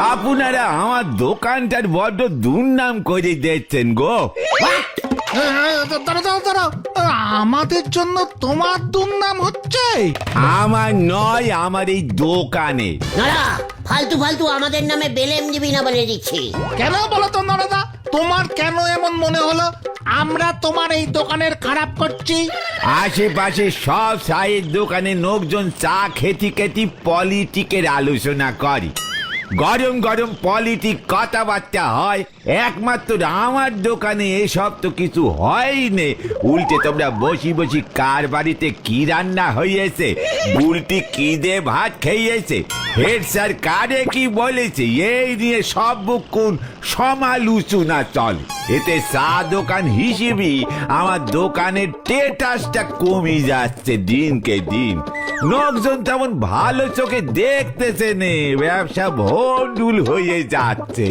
আপনারা আমার দোকানটার বড্ড দুর্নাম করে দিচ্ছেন গো। দাঁড়াও, আমাদের জন্য তোমার দুর্নাম হচ্ছে? আমার নয়, আমার এই দোকানে। নড়া, ফালতু ফালতু আমাদের নামে বেলেম দিবি না বলে দিচ্ছি। কেন বলো তো নরদা, তোমার কেন এমন মনে হলো আমরা তোমার এই দোকানের খারাপ করছি? আশেপাশে সব চায়ের দোকানে লোকজন চা খেতে খেতে পলিটিকের আলোচনা করে, গরম গরম পলিটিক কথাবার্তা হয়। একমাত্র আমার দোকানে এসব তো কিছু হয়নি। উল্টে তোমরা বসি বসি কার বাড়িতে কি রান্না হয়েছে, উল্টি কি দে ভাত খেয়েছে, হেড স্যার কারে কি বলেছে, এই নিয়ে সব বুকুন সমালোচনা চলে। এতে চা দোকান হিসেবে আমার দোকানের স্ট্যাটাসটা কমে যাচ্ছে দিনকে দিন। লোকজন তেমন ভালো চোখে দেখতেছে নে, ব্যবসা ভন্ডুল হয়ে যাচ্ছে।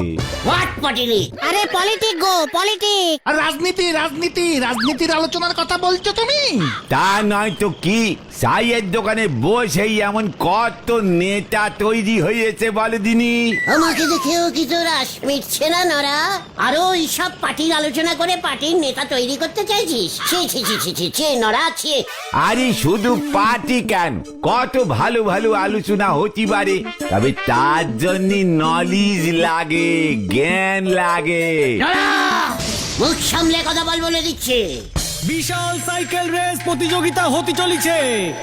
হোয়াট পটিনি? আরে পলিটিক গো, পলিটিক। আর রাজনীতির আলোচনার কথা বলছো তুমি? তা নয় তো কি, চায়ের দোকানে বসেই এমন কত নেতা তৈরি হয়েছে বলে দিনি। আমাকে দেখেও কি তোর আশ মিটছে না নড়া? আরো এইসব পার্টির আলোচনা করে পার্টির নেতা তৈরি করতে চাইছিস? ছি ছি ছি ছি ছি ছি নড়া, ছি। আরে শুধু পার্টি কেন, কত ভালো ভালো আলোচনা হতে পারে, তবে তার জন্য নলেজ লাগে, জ্ঞান লাগে। নড়া, মুখ সামলে কথা বল বলে দিচ্ছে। বিশাল সাইকেল রেস প্রতিযোগিতা হতে চলেছে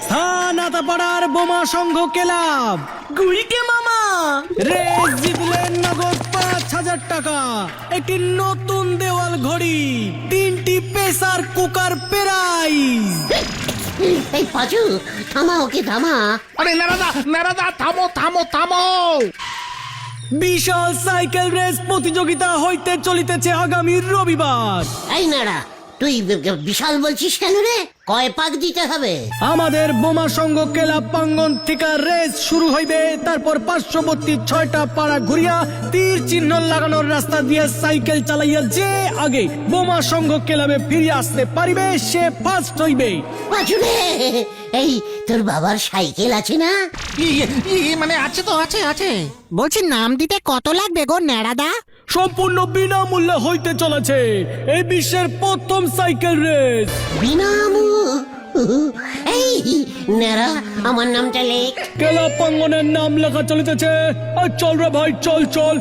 স্থান আতাপাড়ার বোমা সংঘ ক্লাব। গুলটে মামা রেস জিতলেন নগদ ৫,০০০ টাকা, একটি নতুন দেওয়াল ঘড়ি, ৩টি প্রেসার কুকার প্রাইজ। এই পাঁচু, থামা ওকে থামা। আরে নারাদা থামো। বিশাল সাইকেল রেস প্রতিযোগিতা হইতে চলিতেছে আগামী রবিবার। এই নাড়া, তুই বিশাল বলছিস কেন রে? কয় পাক দিতে হবে? আমাদের বোমা সংঘ ক্লাব প্রাঙ্গণ থেকে রেস শুরু হইবে, তারপর পার্শ্ববর্তী 6টা পাড়া ঘুরিয়া তীর চিহ্ন লাগানোর রাস্তা দিয়ে সাইকেল চালাইয়া যে আগে বোমা সংঘ ক্লাবে ফিরে আসতে পারিবে সে ফার্স্ট হইবে। পাঁচু রে, এই তোর বাবার সাইকেল আছে না? মানে আছে তো, আছে। বলছি নাম দিতে কত লাগবে গো ন্যাড়াদা? সম্পূর্ণ বিনামূল্যে হইতে চলেছে এই বিশ্বের প্রথম সাইকেল রেস। এই নেড়া, আমার নামটা লেখ। ক্লাব প্রাঙ্গণের নাম লেখা চলিতেছে। আর চল রে ভাই, চল।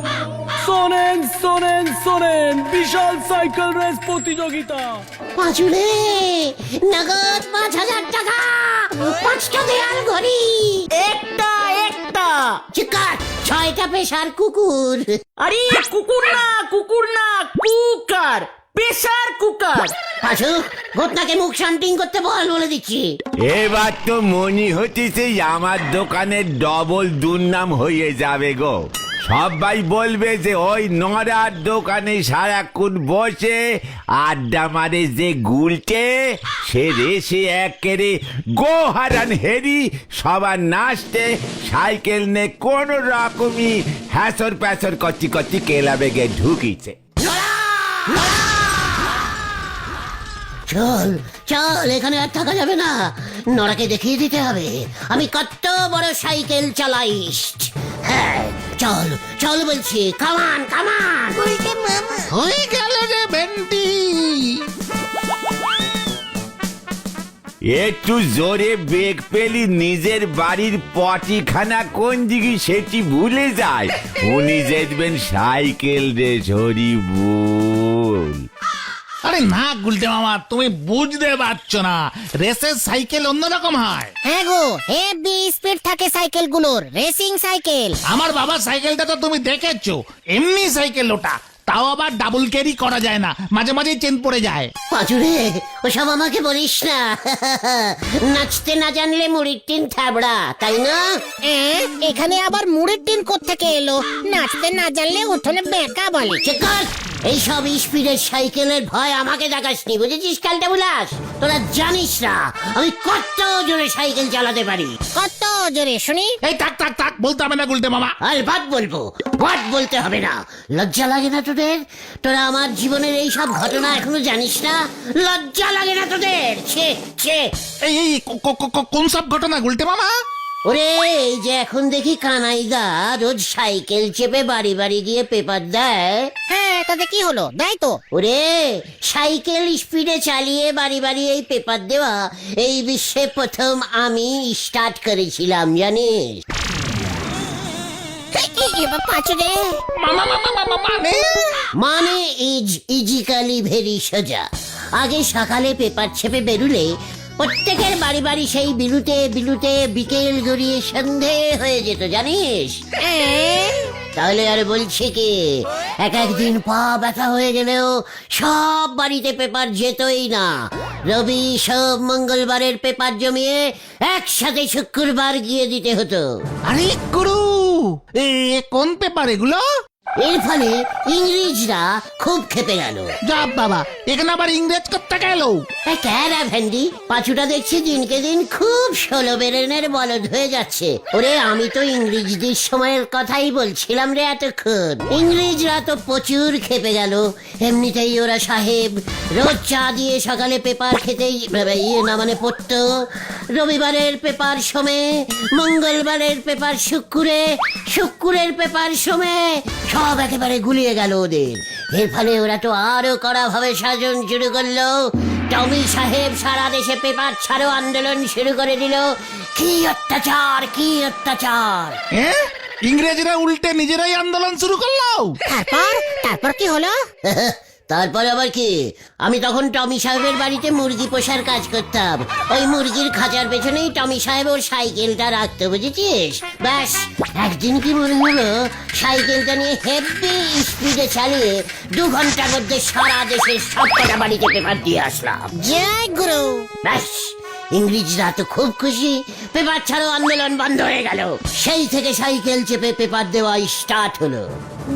শোনেন বিশাল সাইকেল রেস প্রতিযোগিতা। পাঁচু রে, নগদ ৫,০০০ টাকা, ৫টা দেয়াল ঘড়ি, একটা চিকার, 6টা পেশার কুকুর। আরে কুকুর না কুকার, প্রেসার কুকার। পাঁচু, ঘটনাকে মুখ শান্তিং করতে বলে দিচ্ছি। এবার তো মনে হচ্ছে আমার দোকানের ডবল দুর্নাম হয়ে যাবে গো। সবাই বলবে যে ওই নড়ার দোকানে সারাক্ষণ বসে আড্ডা মারে যে গুলটে, সে রেসে একেরে গোহারান হেরি সবার নাচতে সাইকেল নে কোন রকমই হ্যাসর প্যাসর করতে ক্লাবে গিয়ে ঢুকিছে। চল, এখানে আর থাকা যাবে না। নড়াকে দেখিয়ে দিতে হবে আমি কত বড় সাইকেল চালাইস। হ্যাঁ, চল বলছি, কামান। হয়ে গেল রে ভেন্ডি। একটু জোরে বেগ পেলি নিজের বাড়ির পটিখানা কোন দিকে সেটি ভুলে যায়। উনি যেতেন সাইকেল রে ঝরি বল। আরে না গুলটে মামা, তুমি বুঝতে পারছো না, রেসের সাইকেল অন্যরকম হয়। হ্যাঁ গো, হেভি স্পিড থাকে সাইকেল গুলোর, রেসিং সাইকেল। আমার বাবার সাইকেলটা তো তুমি দেখেছো, এমনি সাইকেল ওটা, তাও আবার ডাবল ক্যারি করা যায় না, মাঝে মাঝে চেন পড়ে যায়। পাঁচুরে, ওসব আমাকে বলিস না। নাচতে না জানলে মুড়ির টিন থাবড়া, তাই না? এখানে আবার মুড়ের টিন কোত্থেকে এলো? নাচতে না জানলে উঠোনে বেঁকা বলে। এইসব স্পিডের সাইকেলের ভয় আমাকে দেখাসনি, বুঝেছিস? কালটা বুলাস, তোরা জানিস না আমি কত জোরে সাইকেল চালাতে পারি। কত জোরে শুনি? এই থাক বলতে হবে না গুলটে মামা। আর ভাত বলবো, ভাত বলতে হবে না। লজ্জা লাগে না তোদের? তোরা আমার জীবনের এইসব ঘটনা এখনো জানিস না? লজ্জা লাগে না তোদের? ছে এই কোন সব ঘটনা গুলটে মামা? ওরে এই যে এখন দেখি কানাইদা রোজ সাইকেল চেপে বাড়ি বাড়ি গিয়ে পেপার দেয়। হ্যাঁ, তাতে কি হলো? দেয় তো। ওরে সাইকেল স্পিডে চালিয়ে বাড়ি বাড়ি এই পেপার দেওয়া এই বিশ্বে প্রথম আমি স্টার্ট করেছিলাম জানিস। এবার পাঁচু রে। মানে ইজিক্যালি ভেরি সোজা। আগে সকালে পেপার ছেপে বেরুলে প্রত্যেকের বাড়ি বাড়ি সেই বিলুতে বিলুতে বিকেল গড়িয়ে সন্ধে হয়ে যেত জানিস। তাহলে আর বলছি কি, এক একদিন পা ব্যথা হয়ে গেলেও সব বাড়িতে পেপার যেতই না। রবি সব মঙ্গলবারের পেপার জমিয়ে একসাথে শুক্রবার গিয়ে দিতে হতো। আরে গুরু, এ কোন পেপার এগুলো? এর ফলে ইংরেজরা খুব খেপে গেল। যা বাবা, এখানে আবার ইংরেজ করতে গেল। ক্যারা ভেন্ডি, পাঁচুটা দেখছি দিনকে দিন খুব ষোলো বেরেনের বলদ হয়ে যাচ্ছে। ওরে আমি তো ইংরেজদের সময়ের কথাই বলছিলাম রে এতক্ষণ। ইংরেজরা তো প্রচুর খেপে গেল। এমনিতেই ওরা সাহেব রোজ চা দিয়ে সকালে পেপার খেতেই মানে পড়তো। রবিবারের পেপার সমে, মঙ্গলবারের পেপার শুক্রের পেপার সমে সব একেবারে গুলিয়ে গেল ওদের। এর ফলে ওরা তো আরো কড়া ভাবে সাজন শুরু করলো। টমি সাহেব সারা দেশে পেপার ছাড়ো আন্দোলন শুরু করে দিল। কি অত্যাচার, কি অত্যাচার! ইংরেজরা উল্টে নিজেরাই আন্দোলন শুরু করলো। তারপর কি হলো? তারপর আবার কি, আমি তখন টমি সাহেবের বাড়িতে মুরগি পোষার কাজ করতাম। ওই মুরগির খাঁচার পেছনেই টমি সাহেব ওর সাইকেলটা রাখতো, বুঝেছিস? ব্যাস একদিন কি মনে হলো, সাইকেলটা নিয়ে হেভি স্পিডে চালিয়ে 2 ঘন্টার মধ্যে সারা দেশের সবকটা বাড়িতে পেপার দিয়ে আসলাম। জয় গুরু। ব্যাস ইংরেজরা তো খুব খুশি, পেপার ছাড়ো আন্দোলন বন্ধ হয়ে গেল। সেই থেকে সাইকেল চেপে পেপার দেওয়া স্টার্ট হলো।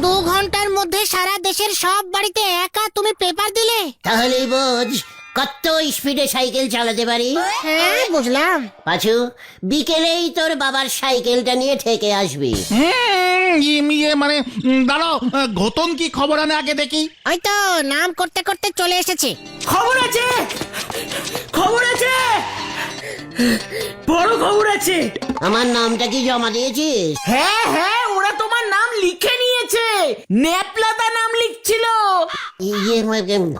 2 ঘন্টার মধ্যে সারা দেশের সব বাড়িতে একা তুমি পেপার দিলে? তাহলেই বোঝ কত স্পিডে সাইকেল চালাতে পারি। হ্যাঁ, বুঝলাম। পাঁচু, বিকেলেই তোর বাবার সাইকেলটা নিয়ে ঠেকে আসবি। মানে দাঁড়াও, ঘটন কি খবর আনে আগে দেখি। ওই তো নাম করতে করতে চলে এসেছে। খবর আছে, খবর আছে, বড় খবর আছে। আমার নামটা কি জমা দিয়েছিস? হ্যাঁ হ্যাঁ, ওরা তোমার নাম লিখে নিয়েছে। নেপলাদা নাম লিখছিল।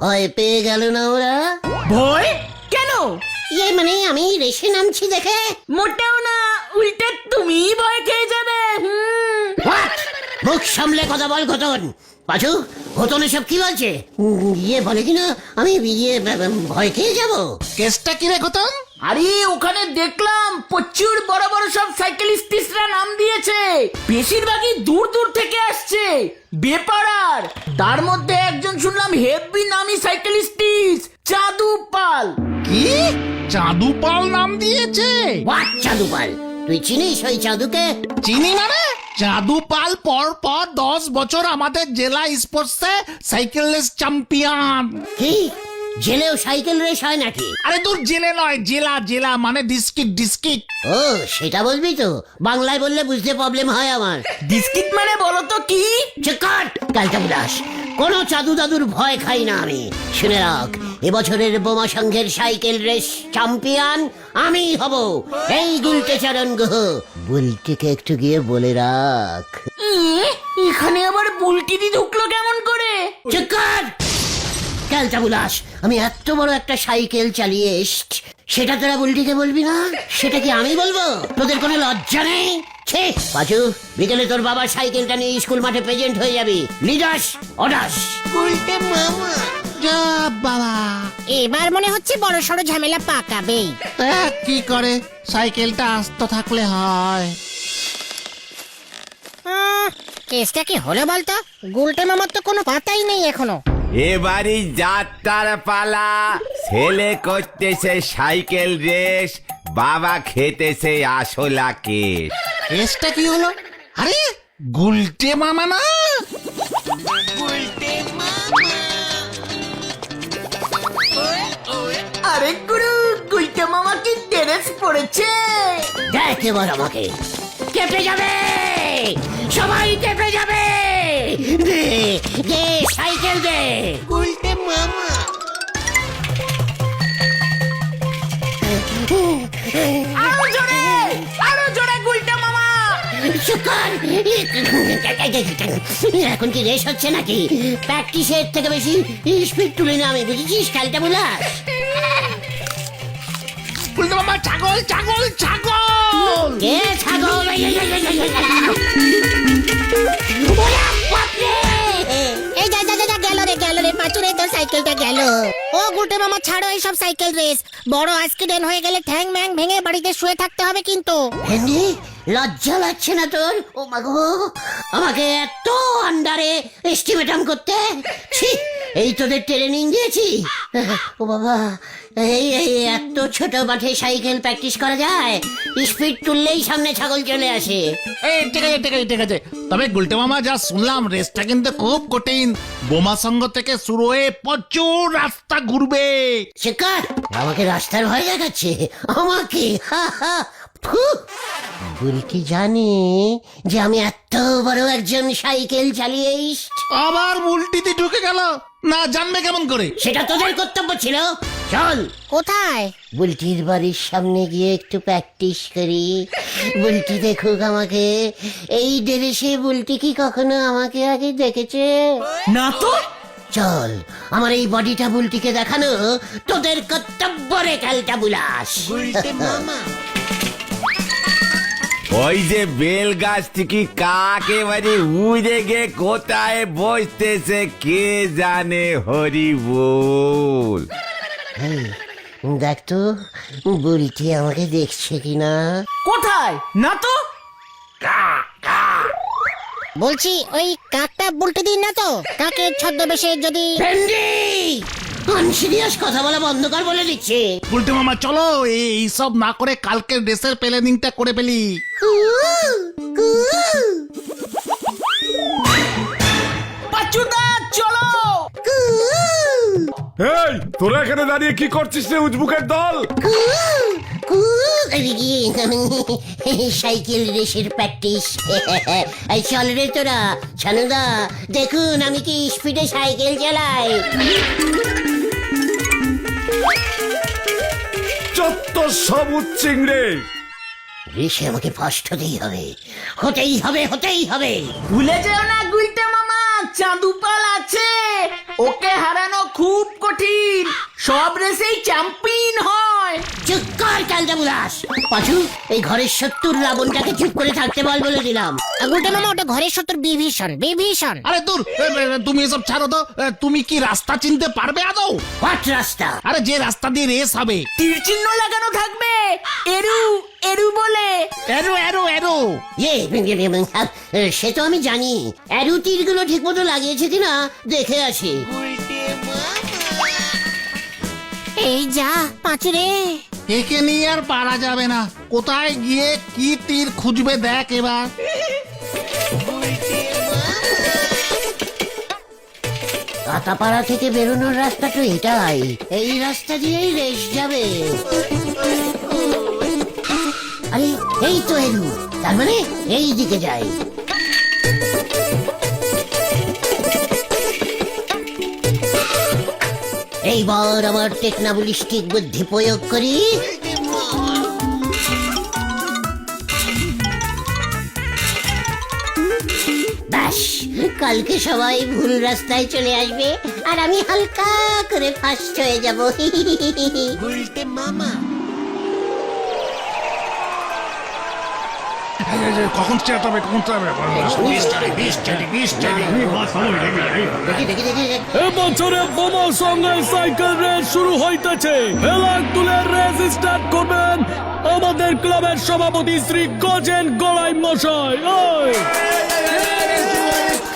ভয় পেয়ে গেল না ওরা? ভয় কেন? মানে আমি রেশে নামছি দেখে? মোটেও না, উল্টে তুমি ভয় খেয়ে যাবে। What? মুখ সামলে কথা বল ঘটন। পাঁচু, ঘটন এসব কি বলছে? বলে কিনা আমি ভয় খেয়ে যাব। কেসটা কি রে ঘটন? আরে ওখানে দেখলাম প্রচুর বড় বড় সব সাইকেলিস্টরা নাম দিয়েছে। বেশিরভাগই দূর দূর থেকে আসছে, বেপাড়ার। তার মধ্যে একজন শুনলাম হেভি নামি সাইকেলিস্ট, চাঁদু পাল। কি চাঁদু পাল নাম দিয়েছে? What চাঁদু পাল? তুই চিনিস ওই চাঁদুকে? চিনি মানে? চাঁদু পাল পর 10 বছর আমাদের জেলা স্পোর্টসে সাইকেল রেস চ্যাম্পিয়ন। কি জেলেও সাইকেল রেস হয় নাকি? আরে তোর জেলে নয়, জেলা মানে ডিস্ট্রিক্ট। ও সেটা বলবি তো, বাংলায় বললে বুঝতে প্রবলেম হয় আমার। ডিস্ট্রিক্ট মানে বলো তো কি? চিকাট কালটা বুলাস, কোন চাদু দাদুর ভয় খাই না আমি। শুনে রাখ, এবছরের বোমা সংঘের সাইকেল রেস চ্যাম্পিয়ন আমি হব, এই গুলটে চরণ গুহ। বুলটিকে একটু গিয়ে বলে রাখ। এখানে আবার বুলটিদি ঢুকলো কেমন করে? চিকাট কালটা বুলাস, আমি এত বড় একটা সাইকেল চালিয়ে এসছি, সেটা তোরা বুলটিকে বলবি না? সেটা কি আমি বলবো? তোদের কোনো লজ্জা নেই? ছে পাঁচু, বিকেলে তোর বাবার সাইকেলটা নিয়ে স্কুল মাঠে প্রেজেন্ট হয়ে যাবি। লিডাস অডাস। উল্টে মামা যা বাবা, এবার মনে হচ্ছে বড় সড় ঝামেলা পাকাবেই। কি করে, সাইকেলটা আস্ত থাকলে হয়। কেসটা কি হলো বলতো? গুলটে মামার তো কোনো পাতাই নেই এখনো। এবারই যাত্রার পালা। ছেলে করতেছে সাইকেল রেস, বাবা খেতেছে আসলা কেস। কেসটা কি হলো? আরে গুলটে মামা না? আরে গুরু, গুলটে মামা কি ড্রেস পড়েছে? দেখ এবার আমাকে, কেঁপে যাবে, সবাই কেঁপে যাবে। দে দে সাইকেল দে। গুলটে মামা আরো জোরে চুপ কর। এখন কি রেস হচ্ছে নাকি? প্র্যাকটিসের থেকে বেশি স্পিড তুলি না আমি, বুঝেছিস খেলটা বুলাস? গুলটে মামা ছাগল ছাগল ছাগল। কে ছাগল? ওরা বাপরে! এই যা যা যা গেল রে পাঁচুরে, তোর সাইকেলটা গেল। ও গুলটে মামা ছাড়ো এইসব সাইকেল রেস, বড় অ্যাক্সিডেন্ট হয়ে গেলে ঠ্যাং ম্যাং ভেঙে বাড়িতে শুয়ে থাকতে হবে কিন্তু। ভেন্ডি, লজ্জা লাগছে না তোর? ও মাগো, আমাকে এত আন্ডারে এস্টিমেটাম করতে? ছি, এই তোদের ট্রেনিং দিয়েছি? ও বাবা, এই এই এত ছোট মাঠে সাইকেল প্র্যাকটিস করা যায়? স্পিড তুললেই সামনে ছাগল চলে আসে। এই ঠিক আছে। তবে গুলটে মামা যা শুনলাম রেসটা কিন্তু খুব কঠিন। বোমা সঙ্গ থেকে শুরু হয়ে প্রচুর রাস্তা ঘুরবে। শিকার আমাকে রাস্তার ভয় দেখাচ্ছে আমাকে। ফু! বুড়ি জানি যে আমি এত বড় একজন সাইকেল চালিয়ে আবার উল্টিতে ঢুকে গেল, না জানবে কেমন করে? সেটা তোদের কর্তব্য ছিল। চল কোথায়? বুলটির বাড়ির সামনে গিয়ে একটু প্র্যাকটিস করি। বুলটি দেখুক আমাকে। এই ড্রেসে বুলটি কি কখনো আমাকে আগে দেখেছে? না তো। চল, আমার এই বডিটা বুলটিকে দেখানো তোদের কর্তব্য রে খেলটা বুলাস। ওই যে বেল গাছ থেকে কাকেবারে উড়ে গে কোথায় বসতেছে কে জানে, হরি বল। এই, দেখ তো বুলটি আমাকে দেখছে কিনা। কোথায়? না তো। বলছি ওই কাকটা বুলটে দিন না তো? কাকের ছদ্মবেশে যদি। ভেন্ডি, আনসিরিয়াস কথা বলা বন্ধ কর বলে দিচ্ছে। গুলটে মামা চলো এইসব না করে কালকের ড্রেসের প্ল্যানিংটা করে ফেলি। পাচুদা চলো। এই তোরা এখানে দাঁড়িয়ে কি করছিস রে উজবুকের দল? সাইকেল রেসের প্র্যাকটিস। এই চল রে তোরা। ছানুদা দেখুন আমি কি স্পিডে সাইকেল চালাই। চত্ব সবুজ চিংড়ে। রেসে আমাকে ফার্স্ট হতেই হবে, হতেই হবে। ভুলে যেও না গুলটে মামা, চাঁদুপাল আছে, ওকে হারানো খুব কঠিন। সব রেসেই চ্যাম্পিয়ন হয়। চুপ কর কালটা বুলাস। পাঁচু, এই ঘরের 70 রাবণটাকে চুপ করে থাকতে বলে দিলাম। গুলটে মামা ওটা ঘরের শত্রু বিভীষণ। আরে দূর, তুমি এসব ছাড়ো তো। তুমি কি রাস্তা চিনতে পারবে আদৌ? হোয়াট রাস্তা? আরে যে রাস্তা দিয়ে রেস হবে। তীর চিহ্ন লাগানো থাকবে, এরু বলে। এরো। সে তো আমি জানি। অ্যারু তীরগুলো ঠিক মতো লাগিয়েছে কিনা দেখে আসি। এই যা পাঁচুরে। একে নিয়ে আর পারা যাবে না। কোথায় গিয়ে কি তীর খুঁজবে দেখ এবার। আতাপাড়া থেকে বেরোনোর রাস্তা তো এটাই। এই রাস্তা দিয়েই রেস যাবে। আরে এই তো এরু, তার মানে এই দিকে যাই। এইবার আমার টেকনোবলিস্টিক বুদ্ধি প্রয়োগ করি। ব্যাস, কালকে সবাই ভুল রাস্তায় চলে আসবে আর আমি হালকা করে ফার্স্ট হয়ে যাব। কখন স্টার্ট হবে? দেখি। এবছরে বোমা সঙ্গে সাইকেল রেস শুরু হইতেছে। ফেলাক তুলে রেস স্টার্ট করবেন আমাদের ক্লাবের সভাপতি শ্রী গজেন গড়াই মশাই। ওই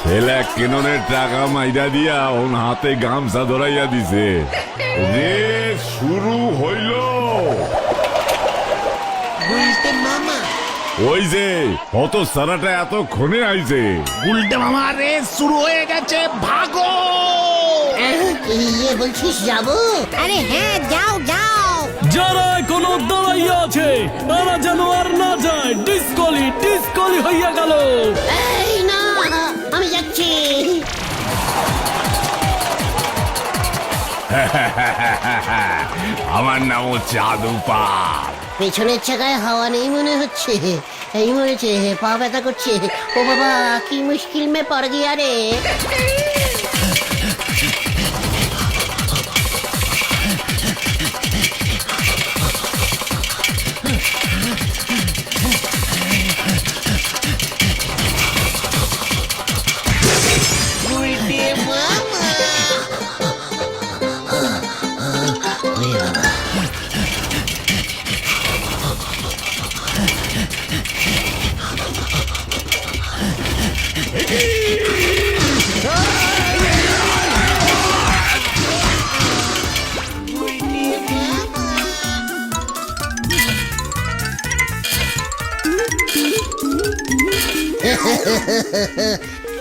ছেলে কেননের টাকা মাইরা দিয়া ওন হাতে গামছা ধরাইয়া দিছে। রেস শুরু হইল। ওই যে হত সারাটা এতক্ষণে আইছে। গুলটে মামা রেস শুরু হয়ে গেছে, ভাগো। ইয়ে বলছিস যাবো? আরে হ্যাঁ যাও। যারা এখনো দাঁড়াইয়া আছে তারা যেন আর না যায়। ডিসকলি হইয়া গেল। এই না, আমি যাচ্ছি। আমার নাম হচ্ছে আদুপাল। পেছনের চাকায় হাওয়া নেই মনে হচ্ছে। এই মরেছে, পা ব্যথা করছে। ও বাবা, কি মুশকিল মে পড় গিয়া রে।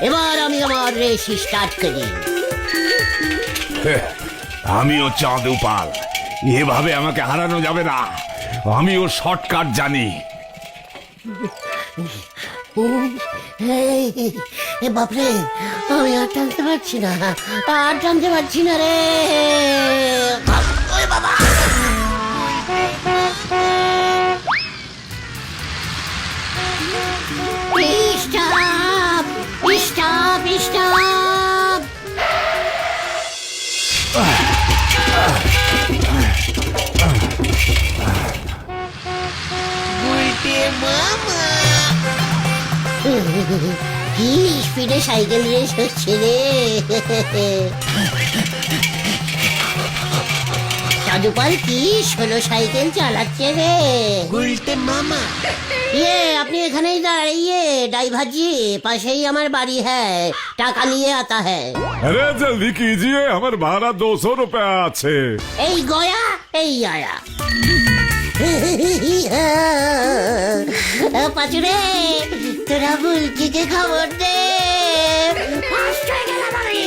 এবার আমি আমার রেস স্টার্ট করি। আমিও চাঁদু পাল, এভাবে আমাকে হারানো যাবে না। আমিও শর্টকাট জানি। এ বাপরে, আমি আর টানতে পারছি না, আর টানতে পারছি না রে। ওই বাবা, স্টপ স্টপ স্টপ। কি স্পিডে সাইকেল রেস হচ্ছে রে। চাঁদুপাল কি সোলো সাইকেল চালাচ্ছে রে। গুলটে মামা, ये আপনি এখানেই দাঁড়িয়ে, ড্রাইভার জি পাশেই আমার বাড়ি হ্যাঁ, টাকা নিয়ে आता है। अरे जल्दी कीजिए, हमारे भाड़ा 200 रुपया আছে। এই গয়া, এই আয়া। পাচুরে, তোরা বুলটিকে খবর দে। ফার্স্ট হয়ে গেলাম আমি,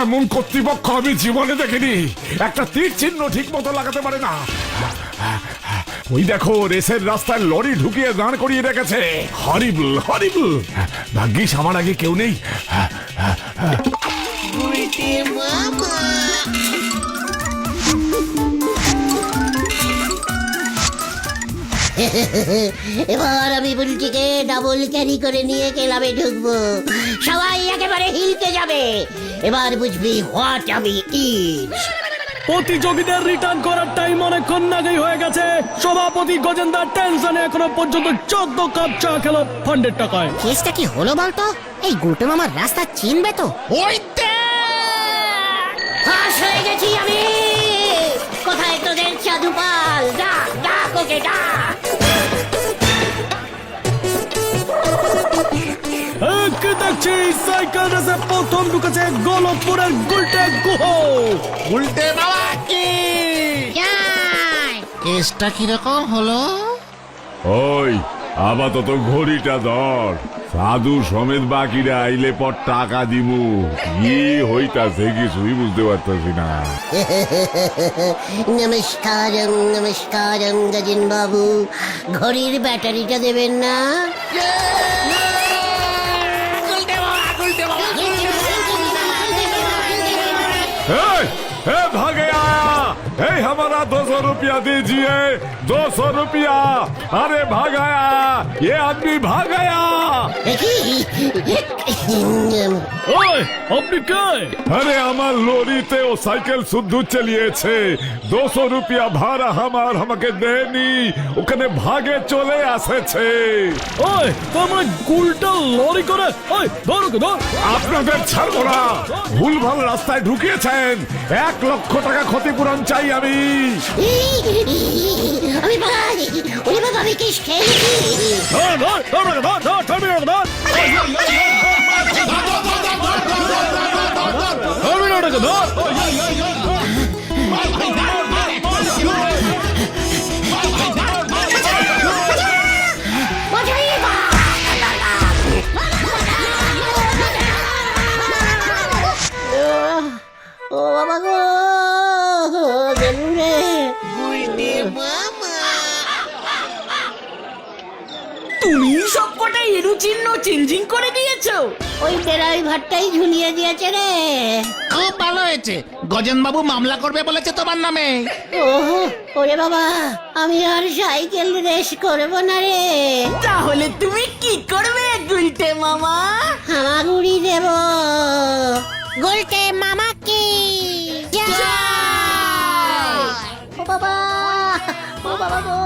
এমন কর্তৃপক্ষ আমি জীবনে দেখিনি। একটা তীর চিহ্ন ঠিক মতো লাগাতে পারে না। ওই দেখো, রেসের রাস্তায় লরি ঢুকিয়ে দাঁড় করিয়ে রেখেছে। হরিবল হরিবল। ভাগ্যিস আমার আগে কেউ নেই। এবার আমি বুলটিকে ডাবল ক্যারি করে নিয়ে ক্লাবে ঢুকবো। সবাই একেবারে হিলতে যাবে। এবার বুঝবি হোয়াট আমি ইজ। প্রতিযোগীদের রিটার্ন করার টাইম অনেকক্ষণ আগেই হয়ে গেছে। সভাপতি গজেন্দার টেনশনে এখনো পর্যন্ত 14 কাপ চা খেলো ফান্ডের টাকায়। কেসটা কি হলো বলতো? এই গুলটে মামার রাস্তা চিনবে তো? ওই ফাঁস হয়ে গেছি আমি। কোথায় তোদের চাঁদুপাল? ডাক ডাক ওকে ডাক। কি দেখছি, সাইকেল রেসে প্রথম ঢুকেছে গোলকপুরের গুলটে গুহ। উল্টে বাবা কি যাই। কেসটা কিরকম হলো? ওই আপাতত ঘড়িটা ধর। সাধু সমেত বাকিরা আইলে পর টাকা দিমু। কি হইতাছে কিছুই বুঝতে পারতাছি না। নমস্কারম নমস্কারম গজেন বাবু, ঘড়ির ব্যাটারিটা দেবেন না? भागे आया। हमारा 200 रुपया दीजिए, 200 रुपया। अरे भाग आया, ये आदमी भाग गया। ওই আপনি কে? अरे हमार लोरीते वो साइकिल शुद्ध चलिएছে। 200 रुपया भाड़ा हमार हमके देनी, ওখানে ভাগে চলে আসেছে। ওই তোমার গুলটা লরি করে, ওই ধরো কে ধর। আপনাদের ছাড়বো না। ভুলভাল রাস্তায় ঢুকিয়েছেন। 1 লক্ষ টাকা ক্ষতিপূরণ চাই আমি। আমি ভাই, ওরে বাবা, আমি কেস খেয়েছি। ধর ধর ধর ধর ধর ধর ধর। ও বাবা গো, গেলু রে। তুমি সব কটাই এরু চিহ্ন চেঞ্জিং করে দিয়েছো? ওই ড্রাইভারটাই ঝুলিয়ে দিয়েছে রে। খুব ভালো হয়েছে, গজেন বাবু মামলা করবে বলেছে তোমার নামে। ওহো, ওরে বাবা, আমি আর সাইকেল রেস করবো না রে। তাহলে তুমি কি করবে গুলটে মামা? হামাগুড়ি দেব। গুলটে মামা কি ও বাবা, ও বাবা গো।